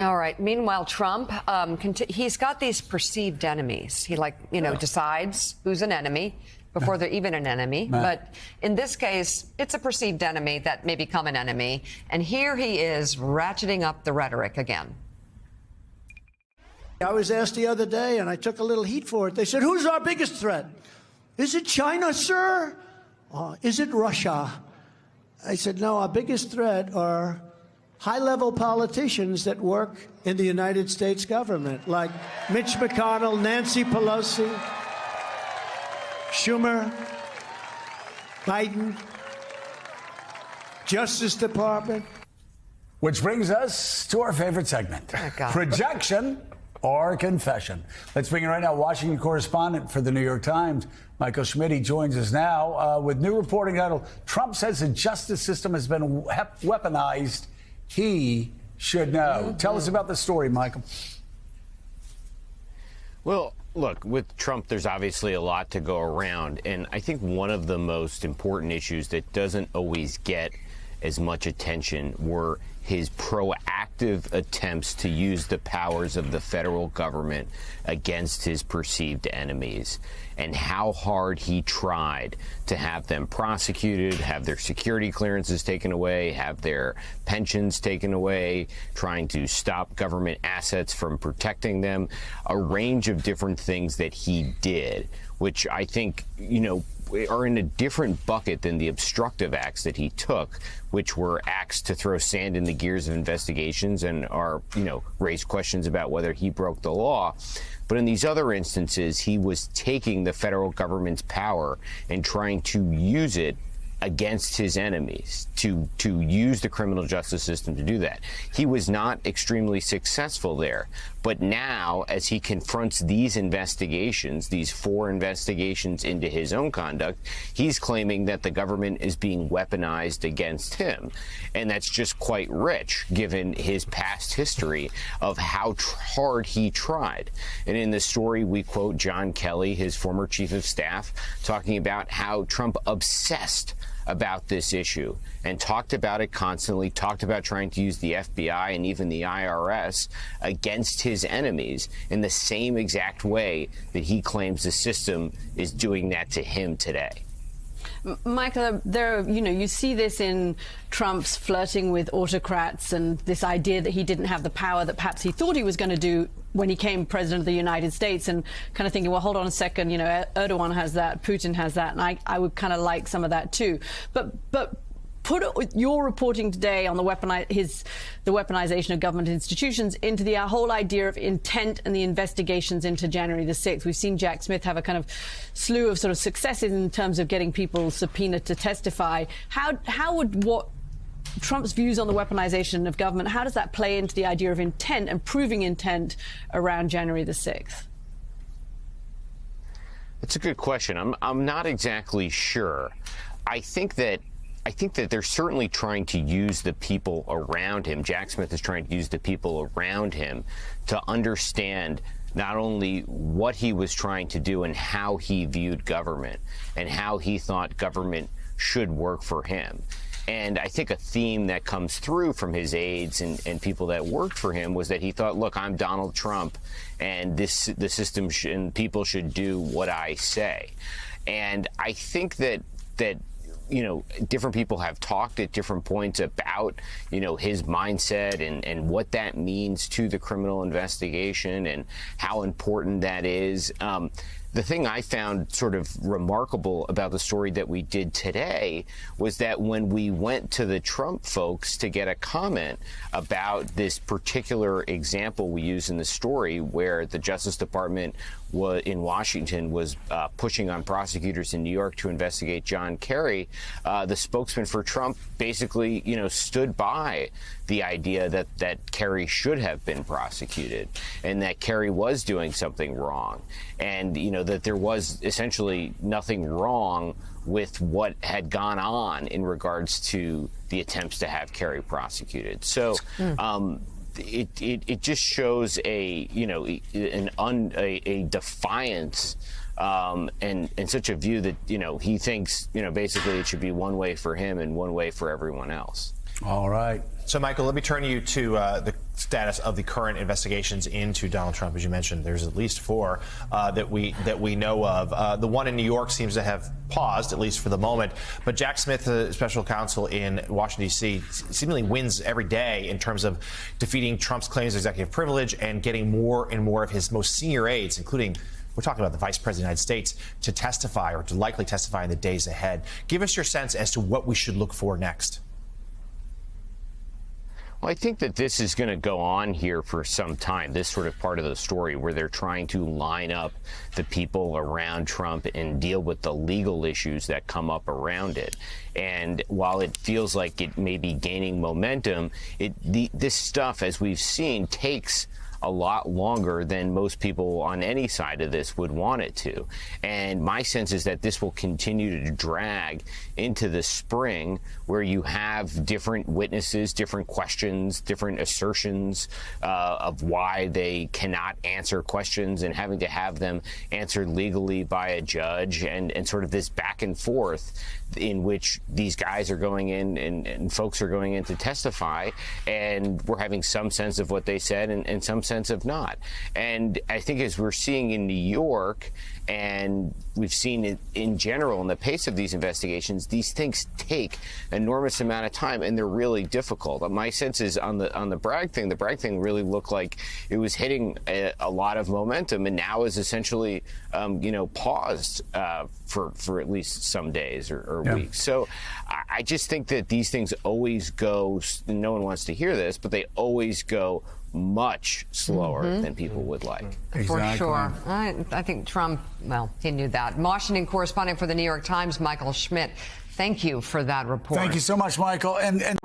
All right. Meanwhile, Trump, he's got these perceived enemies. He decides who's an enemy before they're even an enemy. But in this case, it's a perceived enemy that may become an enemy. And here he is ratcheting up the rhetoric again. I was asked the other day, and I took a little heat for it. They said, who's our biggest threat? Is it China, sir? Is it Russia? I said, no, our biggest threat are high-level politicians that work in the United States government, like Mitch McConnell, Nancy Pelosi, Schumer, Biden, Justice Department. Which brings us to our favorite segment, Projection or Confession. Let's bring in right now Washington correspondent for the New York Times, Michael Schmidt. He joins us now with new reporting titled, Trump says the justice system has been weaponized. He should know. Tell us about the story, Michael. Well, look, with Trump, there's obviously a lot to go around. And I think one of the most important issues that doesn't always get as much attention were his proactive attempts to use the powers of the federal government against his perceived enemies, and how hard he tried to have them prosecuted, have their security clearances taken away, have their pensions taken away, trying to stop government assets from protecting them, a range of different things that he did, which I think, are in a different bucket than the obstructive acts that he took, which were acts to throw sand in the gears of investigations and raise questions about whether he broke the law. But in these other instances, he was taking the federal government's power and trying to use it against his enemies, to use the criminal justice system to do that. He was not extremely successful there. But now, as he confronts these investigations, these 4 investigations into his own conduct, he's claiming that the government is being weaponized against him. And that's just quite rich, given his past history of how hard he tried. And in the story, we quote John Kelly, his former chief of staff, talking about how Trump obsessed about this issue and talked about it constantly, talked about trying to use the FBI and even the IRS against his enemies in the same exact way that he claims the system is doing that to him today. Michael, you see this in Trump's flirting with autocrats and this idea that he didn't have the power that perhaps he thought he was going to do when he came president of the United States, and kind of thinking, well, hold on a second, Erdogan has that, Putin has that, and I would kind of like some of that too. But put your reporting today on the weaponization of government institutions into the whole idea of intent and the investigations into January the 6th. We've seen Jack Smith have a kind of slew of sort of successes in terms of getting people subpoenaed to testify. How would Trump's views on the weaponization of government, how does that play into the idea of intent and proving intent around January the 6th? It's a good question. I'm not exactly sure. I think that they're certainly trying to use the people around him. Jack Smith is trying to use the people around him to understand not only what he was trying to do and how he viewed government and how he thought government should work for him. And I think a theme that comes through from his aides and people that worked for him was that he thought, look, I'm Donald Trump, and the system and people should do what I say. And I think that different people have talked at different points about, his mindset and what that means to the criminal investigation and how important that is. The thing I found sort of remarkable about the story that we did today was that when we went to the Trump folks to get a comment about this particular example we use in the story where the Justice Department in Washington was pushing on prosecutors in New York to investigate John Kerry, the spokesman for Trump basically, stood by the idea that Kerry should have been prosecuted and that Kerry was doing something wrong, and that there was essentially nothing wrong with what had gone on in regards to the attempts to have Kerry prosecuted. So it just shows a defiance and such a view that he thinks basically it should be one way for him and one way for everyone else. All right. So, Michael, let me turn you to the status of the current investigations into Donald Trump. As you mentioned, there's at least 4 that we know of. The one in New York seems to have paused, at least for the moment. But Jack Smith, the special counsel in Washington, D.C., seemingly wins every day in terms of defeating Trump's claims of executive privilege and getting more and more of his most senior aides, including, we're talking about the Vice President of the United States, to testify or to likely testify in the days ahead. Give us your sense as to what we should look for next. Well, I think that this is going to go on here for some time, this sort of part of the story where they're trying to line up the people around Trump and deal with the legal issues that come up around it. And while it feels like it may be gaining momentum, this stuff, as we've seen, takes a lot longer than most people on any side of this would want it to. And my sense is that this will continue to drag into the spring, where you have different witnesses, different questions, different assertions of why they cannot answer questions, and having to have them answered legally by a judge, and sort of this back and forth in which these guys are going in and folks are going in to testify, and we're having some sense of what they said and some sense of not. And I think, as we're seeing in New York, and we've seen it in general in the pace of these investigations, these things take an enormous amount of time, and they're really difficult. My sense is on the Bragg thing really looked like it was hitting a lot of momentum, and now is essentially paused for at least some days or weeks. So I just think that these things always go, no one wants to hear this, but they always go much slower than people would like. Exactly. For sure. I think Trump, well, he knew that. Washington correspondent for the New York Times, Michael Schmidt, thank you for that report. Thank you so much, Michael. And